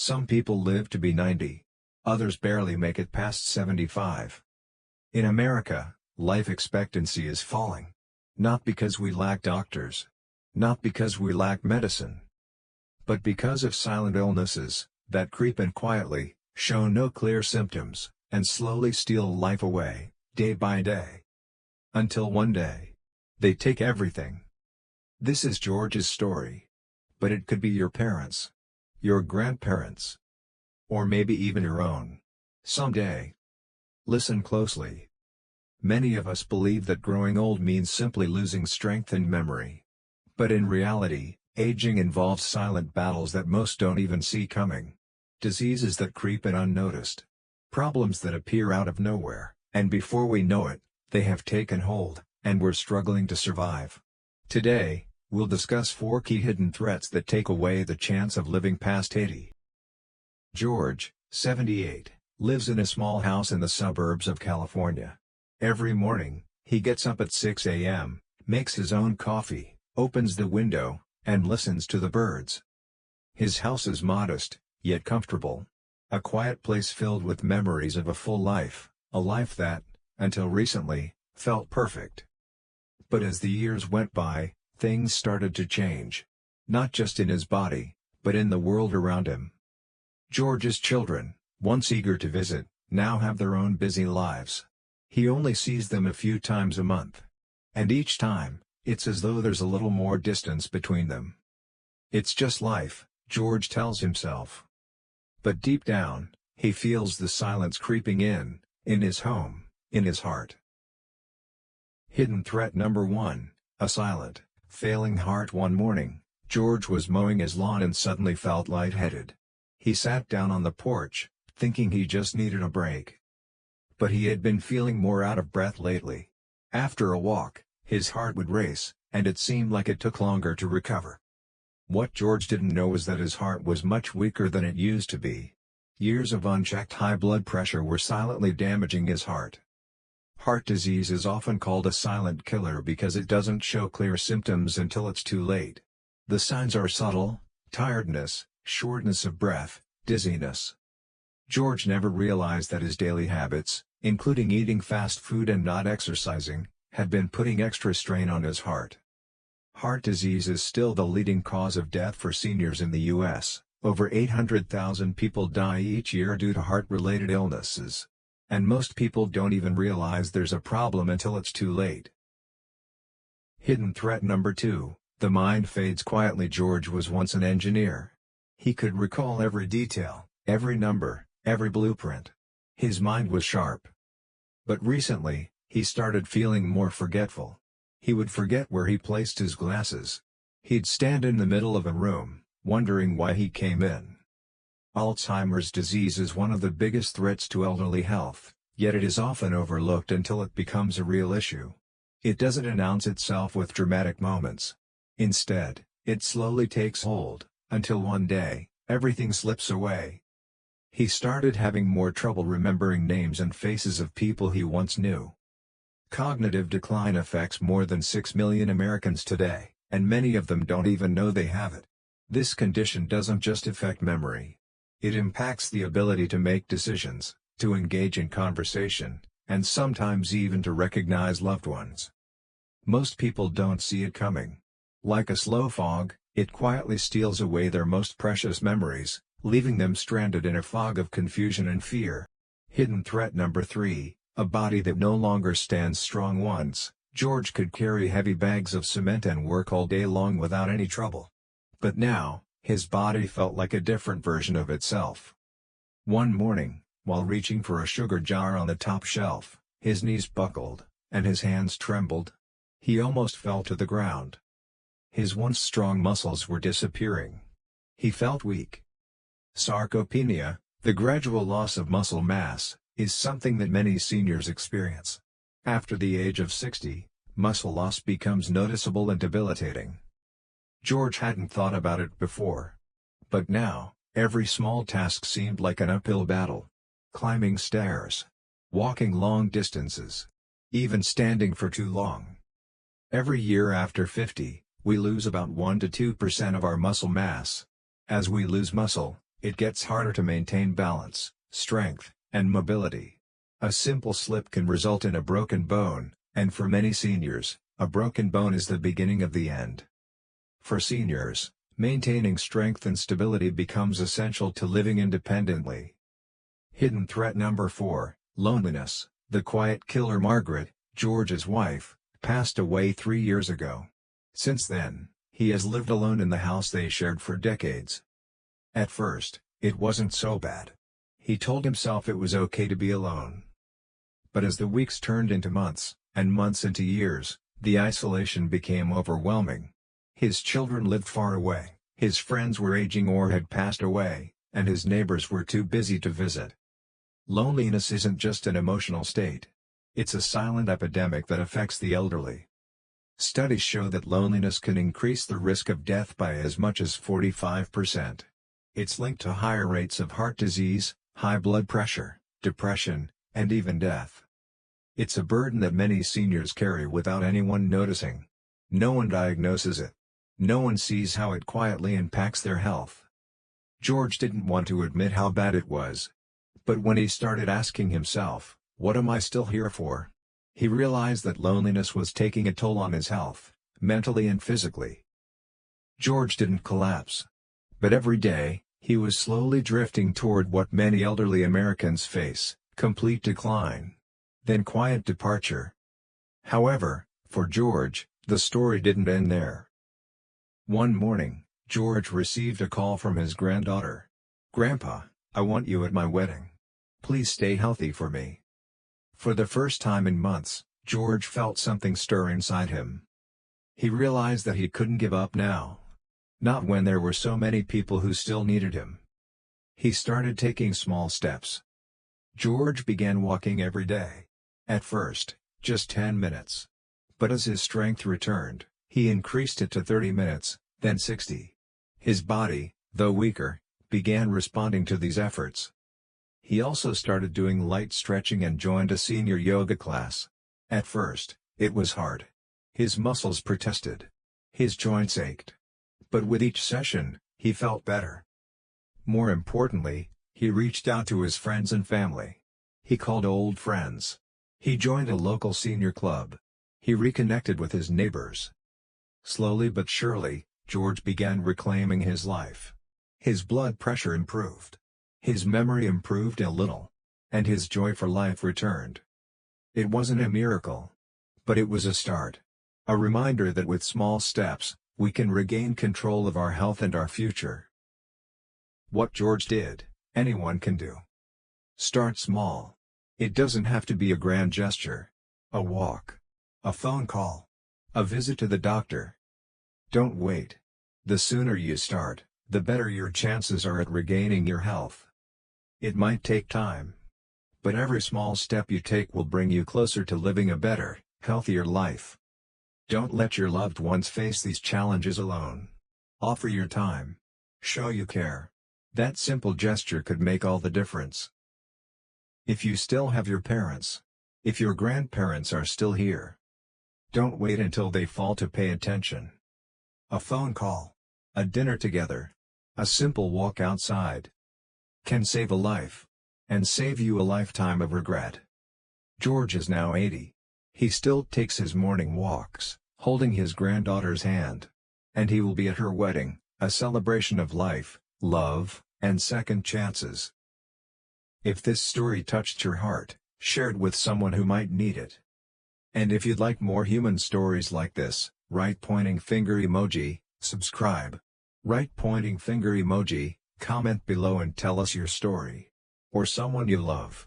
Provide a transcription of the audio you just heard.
Some people live to be 90. Others barely make it past 75. In America, life expectancy is falling. Not because we lack doctors. Not because we lack medicine. But because of silent illnesses, that creep in quietly, show no clear symptoms, and slowly steal life away, day by day. Until one day, they take everything. This is George's story. But it could be your parents. Your grandparents. Or maybe even your own. Someday. Listen closely. Many of us believe that growing old means simply losing strength and memory. But in reality, aging involves silent battles that most don't even see coming. Diseases that creep in unnoticed. Problems that appear out of nowhere, and before we know it, they have taken hold, and we're struggling to survive. Today, we'll discuss 4 key hidden threats that take away the chance of living past 80. George, 78, lives in a small house in the suburbs of California. Every morning, he gets up at 6 a.m., makes his own coffee, opens the window, and listens to the birds. His house is modest, yet comfortable. A quiet place filled with memories of a full life, a life that, until recently, felt perfect. But as the years went by, things started to change. Not just in his body, but in the world around him. George's children, once eager to visit, now have their own busy lives. He only sees them a few times a month. And each time, it's as though there's a little more distance between them. It's just life, George tells himself. But deep down, he feels the silence creeping in his home, in his heart. Hidden threat number 1, a silent, failing heart. One morning, George was mowing his lawn and suddenly felt lightheaded. He sat down on the porch, thinking he just needed a break. But he had been feeling more out of breath lately. After a walk, his heart would race, and it seemed like it took longer to recover. What George didn't know was that his heart was much weaker than it used to be. Years of unchecked high blood pressure were silently damaging his heart. Heart disease is often called a silent killer because it doesn't show clear symptoms until it's too late. The signs are subtle: tiredness, shortness of breath, dizziness. George never realized that his daily habits, including eating fast food and not exercising, had been putting extra strain on his heart. Heart disease is still the leading cause of death for seniors in the U.S. Over 800,000 people die each year due to heart-related illnesses. And most people don't even realize there's a problem until it's too late. Hidden threat number 2, the mind fades quietly. George was once an engineer. He could recall every detail, every number, every blueprint. His mind was sharp. But recently, he started feeling more forgetful. He would forget where he placed his glasses. He'd stand in the middle of a room, wondering why he came in. Alzheimer's disease is one of the biggest threats to elderly health, yet it is often overlooked until it becomes a real issue. It doesn't announce itself with dramatic moments. Instead, it slowly takes hold, until one day, everything slips away. He started having more trouble remembering names and faces of people he once knew. Cognitive decline affects more than 6 million Americans today, and many of them don't even know they have it. This condition doesn't just affect memory. It impacts the ability to make decisions, to engage in conversation, and sometimes even to recognize loved ones. Most people don't see it coming. Like a slow fog, it quietly steals away their most precious memories, leaving them stranded in a fog of confusion and fear. Hidden threat number 3, a body that no longer stands strong. Once, George could carry heavy bags of cement and work all day long without any trouble. But now, his body felt like a different version of itself. One morning, while reaching for a sugar jar on the top shelf, his knees buckled, and his hands trembled. He almost fell to the ground. His once strong muscles were disappearing. He felt weak. Sarcopenia, the gradual loss of muscle mass, is something that many seniors experience. After the age of 60, muscle loss becomes noticeable and debilitating. George hadn't thought about it before. But now, every small task seemed like an uphill battle. Climbing stairs. Walking long distances. Even standing for too long. Every year after 50, we lose about 1 to 2% of our muscle mass. As we lose muscle, It gets harder to maintain balance, strength, and mobility. A simple slip can result in a broken bone, and for many seniors, a broken bone is the beginning of the end. For seniors, maintaining strength and stability becomes essential to living independently. Hidden threat number 4, loneliness. The quiet killer Margaret, George's wife, passed away 3 years ago. Since then, he has lived alone in the house they shared for decades. At first, it wasn't so bad. He told himself it was okay to be alone. But as the weeks turned into months, and months into years, the isolation became overwhelming. His children lived far away, his friends were aging or had passed away, and his neighbors were too busy to visit. Loneliness isn't just an emotional state. It's a silent epidemic that affects the elderly. Studies show that loneliness can increase the risk of death by as much as 45%. It's linked to higher rates of heart disease, high blood pressure, depression, and even death. It's a burden that many seniors carry without anyone noticing. No one diagnoses it. No one sees how it quietly impacts their health. George didn't want to admit how bad it was. But when he started asking himself, "What am I still here for?" he realized that loneliness was taking a toll on his health, mentally and physically. George didn't collapse. But every day, he was slowly drifting toward what many elderly Americans face: complete decline. Then quiet departure. However, for George, the story didn't end there. One morning, George received a call from his granddaughter. "Grandpa, I want you at my wedding. Please stay healthy for me." For the first time in months, George felt something stir inside him. He realized that he couldn't give up now. Not when there were so many people who still needed him. He started taking small steps. George began walking every day. At first, just 10 minutes. But as his strength returned, he increased it to 30 minutes, then 60. His body, though weaker, began responding to these efforts. He also started doing light stretching and joined a senior yoga class. At first, it was hard. His muscles protested. His joints ached. But with each session, he felt better. More importantly, he reached out to his friends and family. He called old friends. He joined a local senior club. He reconnected with his neighbors. Slowly but surely, George began reclaiming his life. His blood pressure improved. His memory improved a little. And his joy for life returned. It wasn't a miracle. But it was a start. A reminder that with small steps, we can regain control of our health and our future. What George did, anyone can do. Start small. It doesn't have to be a grand gesture. A walk. A phone call. A visit to the doctor. Don't wait. The sooner you start, the better your chances are at regaining your health. It might take time. But every small step you take will bring you closer to living a better, healthier life. Don't let your loved ones face these challenges alone. Offer your time. Show you care. That simple gesture could make all the difference. If you still have your parents, if your grandparents are still here, don't wait until they fall to pay attention. A phone call, a dinner together, a simple walk outside can save a life, and save you a lifetime of regret. George is now 80. He still takes his morning walks, holding his granddaughter's hand. And he will be at her wedding, a celebration of life, love, and second chances. If this story touched your heart, share it with someone who might need it. And if you'd like more human stories like this, write pointing finger emoji, subscribe. Write pointing finger emoji, comment below and tell us your story. Or someone you love.